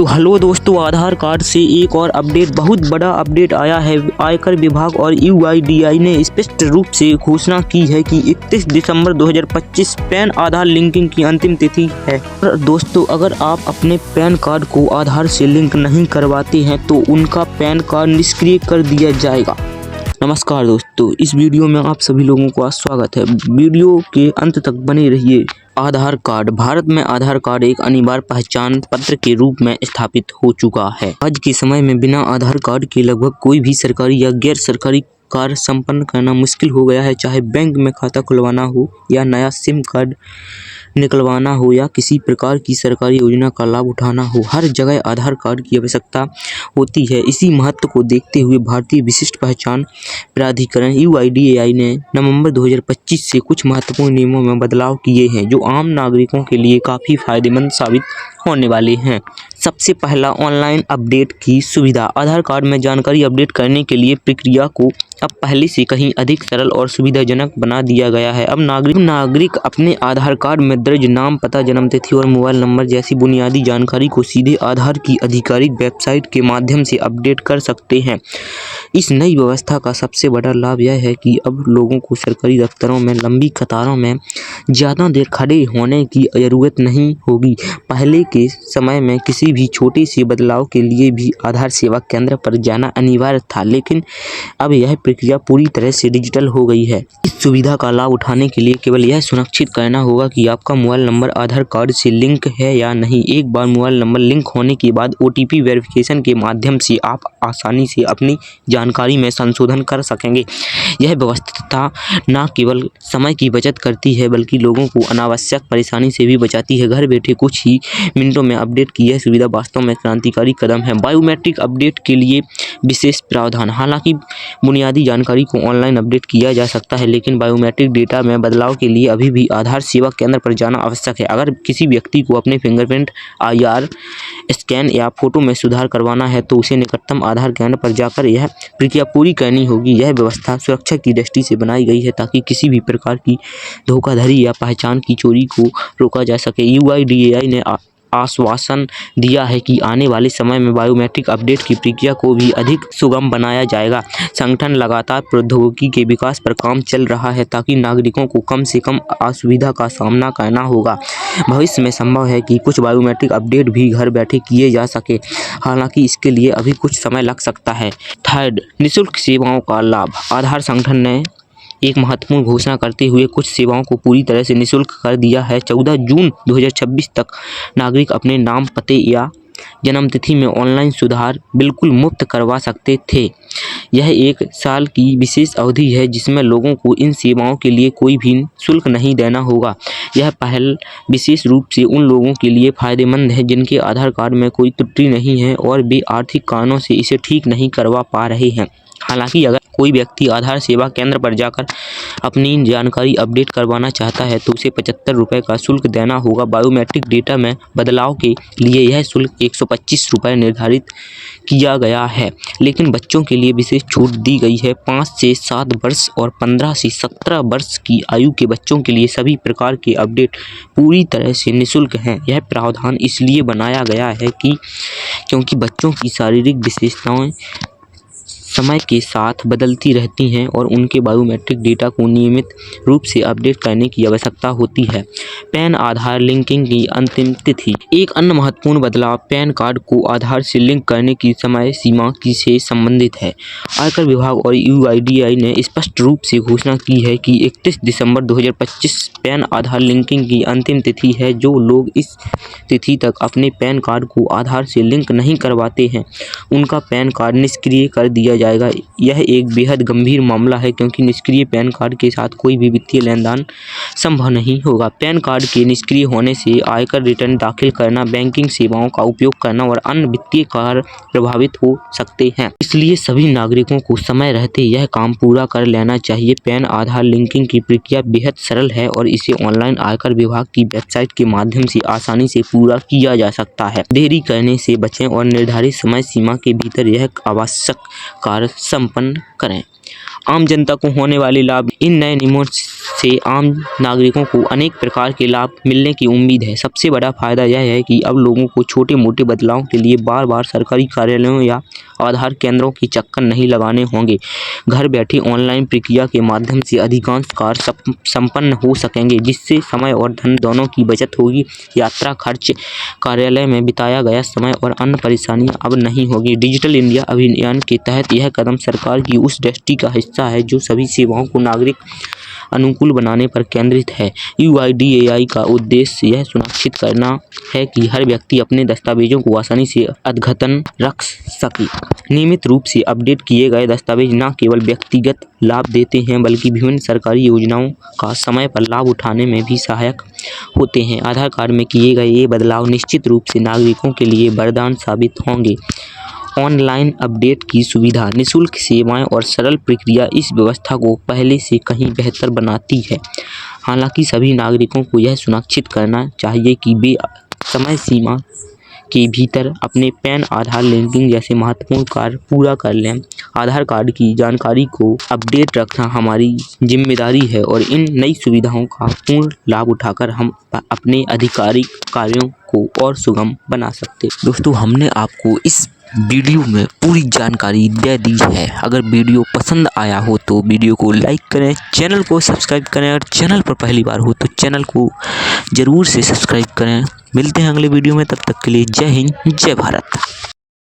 Hello दोस्तों, आधार card से एक और अपडेट, बहुत बड़ा अपडेट आया है। आयकर विभाग और यूआईडीआई ने स्पष्ट रूप से घोषणा की है कि 31 दिसंबर 2025 पैन आधार लिंकिंग की अंतिम तिथि है। और दोस्तों, अगर आप अपने पैन कार्ड को आधार से लिंक नहीं करवाते हैं तो उनका पैन कार्ड निष्क्रिय कर दिया जाएगा। नमस्कार दोस्तों, इस वीडियो में आप सभी लोगों का स्वागत है। वीडियो के अंत तक बने रहिए। आधार कार्ड। भारत में आधार कार्ड एक अनिवार्य पहचान पत्र के रूप में स्थापित हो चुका है। आज के समय में बिना आधार कार्ड के लगभग कोई भी सरकारी या गैर सरकारी कार्य संपन्न करना मुश्किल हो गया है। चाहे बैंक में खाता खुलवाना हो या नया सिम कार्ड निकलवाना हो या किसी प्रकार की सरकारी योजना का लाभ उठाना हो, हर जगह आधार कार्ड की आवश्यकता होती है। इसी महत्व को देखते हुए भारतीय विशिष्ट पहचान प्राधिकरण यूआईडीएआई ने नवंबर 2025 से कुछ महत्वपूर्ण नियमों में बदलाव किए हैं जो आम नागरिकों के लिए काफ़ी फायदेमंद साबित होने वाले हैं। सबसे पहला, ऑनलाइन अपडेट की सुविधा। आधार कार्ड में जानकारी अपडेट करने के लिए प्रक्रिया को अब पहले से कहीं अधिक सरल और सुविधाजनक बना दिया गया है। अब नागरिक अपने आधार कार्ड में दर्ज नाम, पता, जन्मतिथि और मोबाइल नंबर जैसी बुनियादी जानकारी को सीधे आधार की आधिकारिक वेबसाइट के माध्यम से अपडेट कर सकते हैं। इस नई व्यवस्था का सबसे बड़ा लाभ यह है कि अब लोगों को सरकारी दफ्तरों में लंबी कतारों में ज़्यादा देर खड़े होने की ज़रूरत नहीं होगी। पहले के समय में किसी भी छोटे से बदलाव के लिए भी आधार सेवा केंद्र पर जाना अनिवार्य था, लेकिन अब यह प्रक्रिया पूरी तरह से डिजिटल हो गई है। इस सुविधा का लाभ उठाने के लिए केवल यह सुनिश्चित करना होगा कि आपका मोबाइल नंबर आधार कार्ड से लिंक है या नहीं। एक बार मोबाइल नंबर लिंक होने के बाद ओटीपी वेरिफिकेशन के माध्यम से आप आसानी से अपनी जानकारी में संशोधन कर सकेंगे। यह व्यवस्था न केवल समय की बचत करती है बल्कि लोगों को अनावश्यक परेशानी से भी बचाती है। घर बैठे कुछ ही मिनटों में अपडेट की यह सुविधा वास्तव में क्रांतिकारी कदम है। बायोमेट्रिक अपडेट के लिए विशेष प्रावधान। हालांकि बुनियादी जानकारी को ऑनलाइन अपडेट किया जा सकता है, लेकिन बायोमेट्रिक डेटा में बदलाव के लिए अभी भी आधार सेवा केंद्र पर जाना आवश्यक है। अगर किसी व्यक्ति को अपने फिंगरप्रिंट, आईआर स्कैन या फोटो में सुधार करवाना है तो उसे निकटतम आधार केंद्र पर जाकर यह प्रक्रिया पूरी करनी होगी। यह व्यवस्था सुरक्षा की दृष्टि से बनाई गई है ताकि किसी भी प्रकार की धोखाधड़ी या पहचान की चोरी को रोका जा सके। यूआईडीएआई ने आश्वासन दिया है कि आने वाले समय में बायोमेट्रिक अपडेट की प्रक्रिया को भी अधिक सुगम बनाया जाएगा। संगठन लगातार प्रौद्योगिकी के विकास पर काम चल रहा है ताकि नागरिकों को कम से कम असुविधा का सामना करना होगा। भविष्य में संभव है कि कुछ बायोमेट्रिक अपडेट भी घर बैठे किए जा सके, हालांकि इसके लिए अभी कुछ समय लग सकता है। थर्ड, निःशुल्क सेवाओं का लाभ। आधार संगठन ने एक महत्वपूर्ण घोषणा करते हुए कुछ सेवाओं को पूरी तरह से निःशुल्क कर दिया है। 14 जून 2026 तक नागरिक अपने नाम, पते या जन्मतिथि में ऑनलाइन सुधार बिल्कुल मुफ्त करवा सकते थे। यह 1 साल की विशेष अवधि है जिसमें लोगों को इन सेवाओं के लिए कोई भी शुल्क नहीं देना होगा। यह पहल विशेष रूप से उन लोगों के लिए फायदेमंद है जिनके आधार कार्ड में कोई त्रुटि नहीं है और वे आर्थिक कारणों से इसे ठीक नहीं करवा पा रहे हैं। हालांकि अगर कोई व्यक्ति आधार सेवा केंद्र पर जाकर अपनी जानकारी अपडेट करवाना चाहता है तो उसे 75 रुपये का शुल्क देना होगा। बायोमेट्रिक डेटा में बदलाव के लिए यह शुल्क 125 रुपये निर्धारित किया गया है, लेकिन बच्चों के लिए विशेष छूट दी गई है। 5 से 7 वर्ष और 15 से 17 वर्ष की आयु के बच्चों के लिए सभी प्रकार के अपडेट पूरी तरह से निःशुल्क हैं। यह प्रावधान इसलिए बनाया गया है क्योंकि बच्चों की शारीरिक विशेषताएं समय के साथ बदलती रहती हैं और उनके बायोमेट्रिक डेटा को नियमित रूप से अपडेट करने की आवश्यकता होती है। पैन आधार लिंकिंग की अंतिम तिथि। एक अन्य महत्वपूर्ण बदलाव पैन कार्ड को आधार से लिंक करने की समय सीमा से संबंधित है। आयकर विभाग और यूआईडीआई ने स्पष्ट रूप से घोषणा की है कि 31 दिसंबर 2025 पैन आधार लिंकिंग की अंतिम तिथि है। जो लोग इस तिथि तक अपने पैन कार्ड को आधार से लिंक नहीं करवाते हैं उनका पैन कार्ड निष्क्रिय कर दिया जाएगा। यह एक बेहद गंभीर मामला है क्योंकि निष्क्रिय पैन कार्ड के साथ कोई भी वित्तीय लेनदेन संभव नहीं होगा। पैन कार्ड के निष्क्रिय होने से आयकर रिटर्न दाखिल करना, बैंकिंग सेवाओं का उपयोग करना और अन्य वित्तीय कार्य प्रभावित हो सकते हैं। इसलिए सभी नागरिकों को समय रहते यह काम पूरा कर लेना चाहिए। पैन आधार लिंकिंग की प्रक्रिया बेहद सरल है और इसे ऑनलाइन आयकर विभाग की वेबसाइट के माध्यम से आसानी से पूरा किया जा सकता है। देरी करने से बचें और निर्धारित समय सीमा के भीतर यह आवश्यक कार्य संपन्न करें। आम जनता को होने वाले लाभ। इन नए नियमों से आम नागरिकों को अनेक प्रकार के लाभ मिलने की उम्मीद है। सबसे बड़ा फायदा यह है कि अब लोगों को छोटे मोटे बदलाव के लिए बार बार सरकारी कार्यालयों या आधार केंद्रों के चक्कर नहीं लगाने होंगे। घर बैठे ऑनलाइन प्रक्रिया के माध्यम से अधिकांश कार्य संपन्न हो सकेंगे, जिससे समय और धन दोनों की बचत होगी। यात्रा खर्च, कार्यालय में बिताया गया समय और अन्य परेशानियां अब नहीं होगी। डिजिटल इंडिया अभियान के तहत यह कदम सरकार की उस दृष्टि का हिस्सा है जो सभी सेवाओं को नागरिक अनुकूल बनाने पर केंद्रित है। UIDAI का उद्देश्य यह सुनिश्चित करना है कि हर व्यक्ति अपने दस्तावेजों को आसानी से अद्यतन रख सके। नियमित रूप से अपडेट किए गए दस्तावेज न केवल व्यक्तिगत लाभ देते हैं बल्कि विभिन्न सरकारी योजनाओं का समय पर लाभ उठाने में भी सहायक होते हैं। आधार कार्ड में किए गए ये बदलाव निश्चित रूप से नागरिकों के लिए वरदान साबित होंगे। ऑनलाइन अपडेट की सुविधा, निःशुल्क सेवाएं और सरल प्रक्रिया इस व्यवस्था को पहले से कहीं बेहतर बनाती है। हालांकि सभी नागरिकों को यह सुनिश्चित करना चाहिए कि वे समय सीमा के भीतर अपने पैन आधार लिंकिंग जैसे महत्वपूर्ण कार्य पूरा कर लें। आधार कार्ड की जानकारी को अपडेट रखना हमारी जिम्मेदारी है और इन नई सुविधाओं का पूर्ण लाभ उठाकर हम अपने आधिकारिक कार्यों को और सुगम बना सकते। दोस्तों, हमने आपको इस वीडियो में पूरी जानकारी दे दी है। अगर वीडियो पसंद आया हो तो वीडियो को लाइक करें, चैनल को सब्सक्राइब करें और चैनल पर पहली बार हो तो चैनल को ज़रूर से सब्सक्राइब करें। मिलते हैं अगले वीडियो में, तब तक के लिए जय हिंद, जय भारत।